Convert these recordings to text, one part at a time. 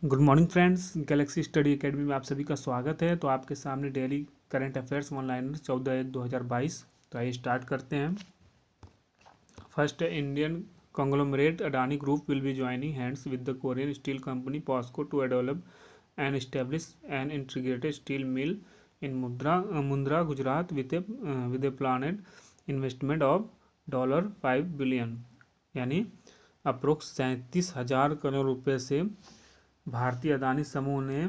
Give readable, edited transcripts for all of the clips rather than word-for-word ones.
Good morning friends, Galaxy study academy में आप सभी का स्वागत है। तो आपके सामने डेली करंट अफेयर्स ऑनलाइन 14/1/2022। तो आइए स्टार्ट करते हैं। फर्स्ट है, Indian conglomerate Adani group will be joining hands with the Korean steel company POSCO to develop and establish an integrated steel mill in Mundra Gujarat with a planned investment of $5 billion, यानी approx 37,000 crore रुपये से भारतीय अदानी समूह ने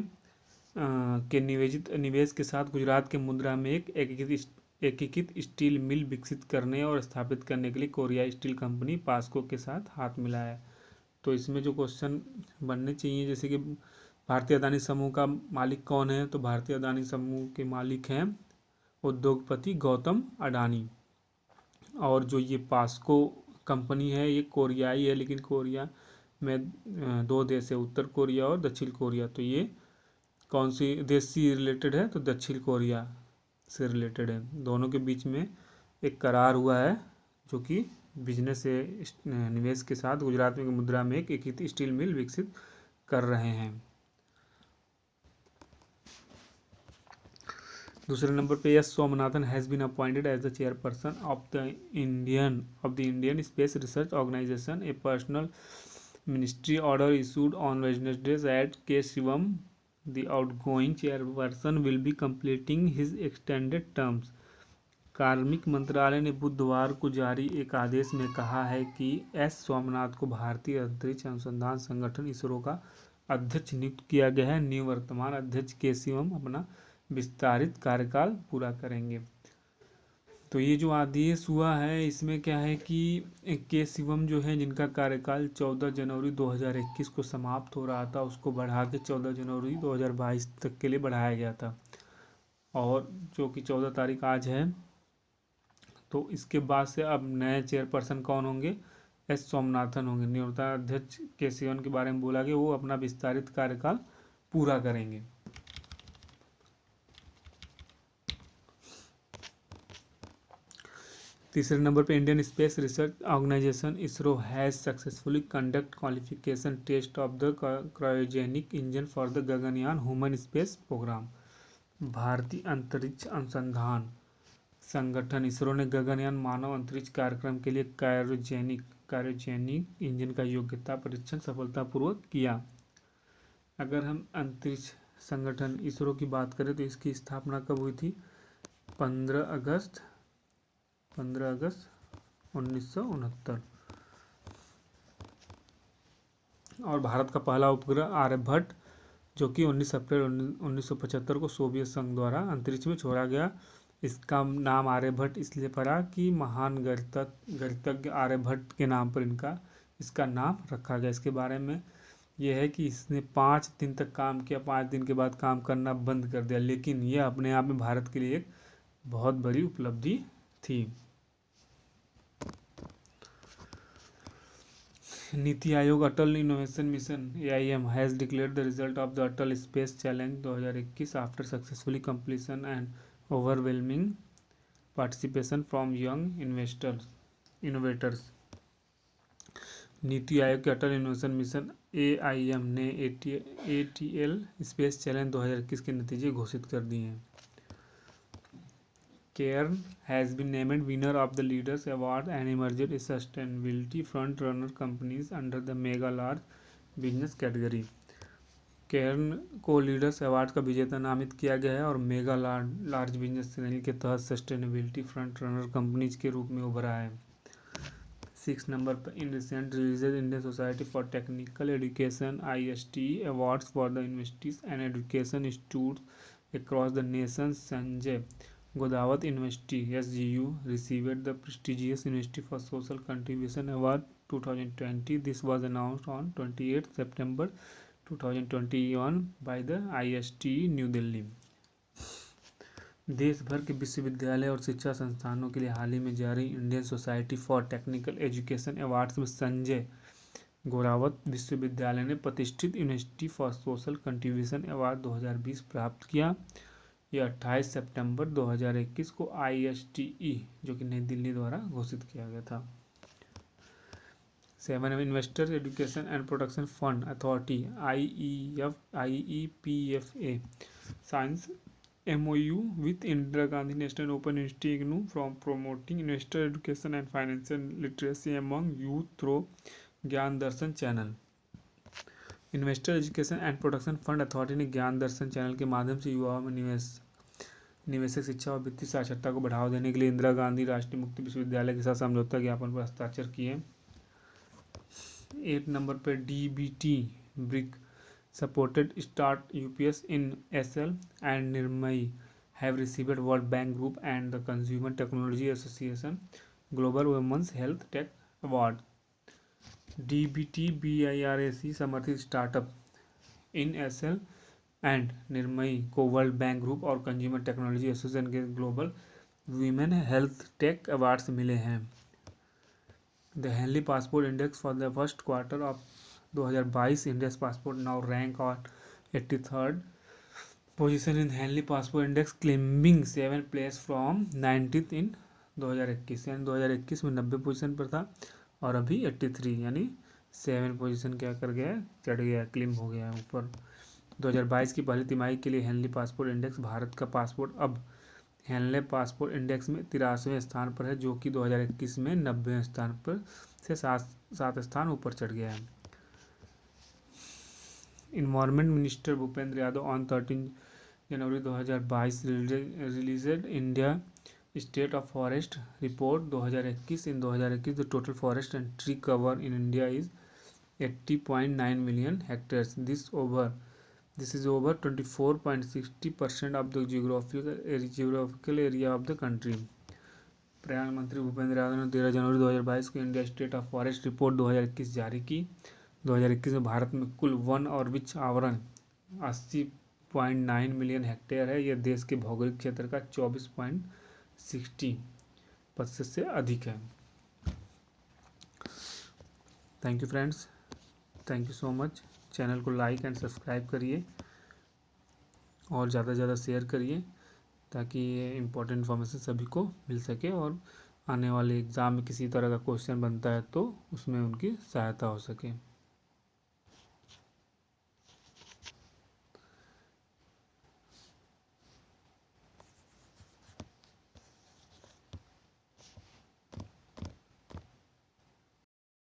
के निवेश के साथ गुजरात के मुंद्रा में एक एकीकृत स्टील मिल विकसित करने और स्थापित करने के लिए कोरियाई स्टील कंपनी पास्को के साथ हाथ मिलाया है। तो इसमें जो क्वेश्चन बनने चाहिए, जैसे कि भारतीय अदानी समूह का मालिक कौन है, तो भारतीय अदानी समूह के मालिक हैं उद्योगपति गौतम अडानी। और जो ये पास्को कंपनी है ये कोरियाई है, लेकिन कोरिया में दो देश है, उत्तर कोरिया और दक्षिण कोरिया। तो ये कौन सी देश से रिलेटेड है, तो दक्षिण कोरिया से रिलेटेड है। दोनों के बीच में एक करार हुआ है जो कि बिजनेस से निवेश के साथ गुजरात में मुद्रा में एक एकीकृत स्टील मिल विकसित कर रहे हैं। दूसरे नंबर पे, S Swaminathan has been appointed as the chairperson of the Indian space research organisation. A personal Ministry order issued on Wednesday at K. Shivam, the outgoing chairperson, will be completing his extended terms. कार्मिक मंत्रालय ने बुधवार को जारी एक आदेश में कहा है कि एस स्वामीनाथन को भारतीय अंतरिक्ष अनुसंधान संगठन इसरो का अध्यक्ष नियुक्त किया गया है। निवर्तमान अध्यक्ष के शिवम अपना विस्तारित कार्यकाल पूरा करेंगे। तो ये जो आदेश हुआ है इसमें क्या है कि के शिवम जो है, जिनका कार्यकाल 14 जनवरी 2021 को समाप्त हो रहा था, उसको बढ़ा के 14 जनवरी 2022 तक के लिए बढ़ाया गया था। और जो कि 14 तारीख आज है, तो इसके बाद से अब नए चेयरपर्सन कौन होंगे, एस स्वामीनाथन होंगे। निवर्तमान अध्यक्ष के शिवम के बारे में बोला कि वो अपना विस्तारित कार्यकाल पूरा करेंगे। तीसरे नंबर पे, Indian space research organisation ISRO has successfully conduct qualification test of the cryogenic engine for the Gaganyaan human space programme. भारतीय अंतरिक्ष अनुसंधान संगठन इसरो ने गगनयान मानव अंतरिक्ष कार्यक्रम के लिए क्रायोजेनिक इंजन का योग्यता परीक्षण सफलतापूर्वक किया। अगर हम अंतरिक्ष संगठन इसरो की बात करें तो इसकी स्थापना कब हुई थी, 15 अगस्त 1969। और भारत का पहला उपग्रह आर्यभट्ट, जो कि 19 अप्रैल 1975 को सोवियत संघ द्वारा अंतरिक्ष में छोड़ा गया। इसका नाम आर्यभट्ट इसलिए पड़ा कि महान गणितज्ञ आर्यभट्ट के नाम पर इसका नाम रखा गया। इसके बारे में यह है कि इसने 5 दिन तक काम किया, 5 दिन के बाद काम करना बंद कर दिया, लेकिन यह अपने आप में भारत के लिए एक बहुत बड़ी उपलब्धि थी। NITI Aayog Atal innovation mission AIM has declared the result of the Atal space challenge 2021 after successfully completion and overwhelming participation from young innovators. NITI Aayog के अटल इनोवेशन मिशन AIM ने ATL स्पेस चैलेंज 2021 के नतीजे घोषित कर दिए हैं। Cairn has been named winner of the Leaders Award and emerged as sustainability front-runner companies under the Mega Large Business category. Cairn को leaders award का विजेता नामित किया गया है और मेगा लार्ज बिजनेस श्रेणी के तहत सस्टेनेबिलिटी फ्रंट रनर कंपनीज के रूप में उभरा है। 6 नंबर पर, in recent releases Indian society for technical education ISTE awards for the universities and education institutes across the nation. Sanjay Godawat University SGU received the prestigious University for Social Contribution Award 2020. This was announced on 28 September 2021 by the ISTE New Delhi. देश भर के विश्वविद्यालय और शिक्षा संस्थानों के लिए हाल ही में जारी Indian society for technical education awards में संजय गोरावत विश्वविद्यालय ने प्रतिष्ठित university for social contribution award 2020 प्राप्त किया। यह 28 सितंबर 2021 को ISTE जो कि नई दिल्ली द्वारा घोषित किया गया था। 7 investor education and protection fund authority IEPFA science MOU with Indira Gandhi National Open University IGNOU from promoting investor education and financial literacy among youth through Gyan Darshan channel. Investor education and protection fund authority ने Gyan Darshan channel के माध्यम से युवाओं में निवेशक शिक्षा और वित्तीय साक्षरता को बढ़ावा देने के लिए इंदिरा गांधी राष्ट्रीय मुक्त विश्वविद्यालय के साथ समझौता ज्ञापन पर हस्ताक्षर किए। 8 नंबर पर DBT brick supported start UPS in SL and Nirmai have received World Bank Group and the Consumer Technology Association Global Women's Health Tech Award। DBT BIRAC समर्थित स्टार्टअप इन SL एंड निर्मई को world bank group और consumer technology association के global women health take awards मिले हैं। The Henley passport index for the first quarter of 2022 India's passport now rank on 83rd position in Henley Passport Index climbing 7 place from 19th in 2021 यानी 2021 में 90 position पर था और अभी 83 यानी 7 position क्या कर गया, चढ़ गया, क्लिम हो गया ऊपर। 2022 की पहली तिमाही के लिए हेनली पासपोर्ट इंडेक्स भारत का पासपोर्ट अब हेनले पासपोर्ट इंडेक्स में 83वें स्थान पर है, जो कि 2021 में 90वें स्थान पर से 7 स्थान ऊपर चढ़ गया है। Environment minister Bhupendra Yadav on 13 January 2022 released India state of forest report 2021। In 2021 the total forest and tree cover in India is 80.9 million hectares. This is over 24.60% of the geographical area of the country। प्रधानमंत्री भूपेंद्र यादव ने 13 जनवरी 2022 को India state of forest report 2021 जारी की। 2021 में भारत में कुल one और वृक्ष आवरण 80.9 मिलियन हेक्टेयर है। यह देश के भौगोलिक क्षेत्र का 24.60% से अधिक है। Thank you friends, thank you so much. Channel को लाइक एंड सब्सक्राइब करिए और ज़्यादा से ज़्यादा शेयर करिए ताकि ये इम्पोर्टेंट इन्फॉर्मेशन सभी को मिल सके और आने वाले एग्ज़ाम में किसी तरह का क्वेश्चन बनता है तो उसमें उनकी सहायता हो सके।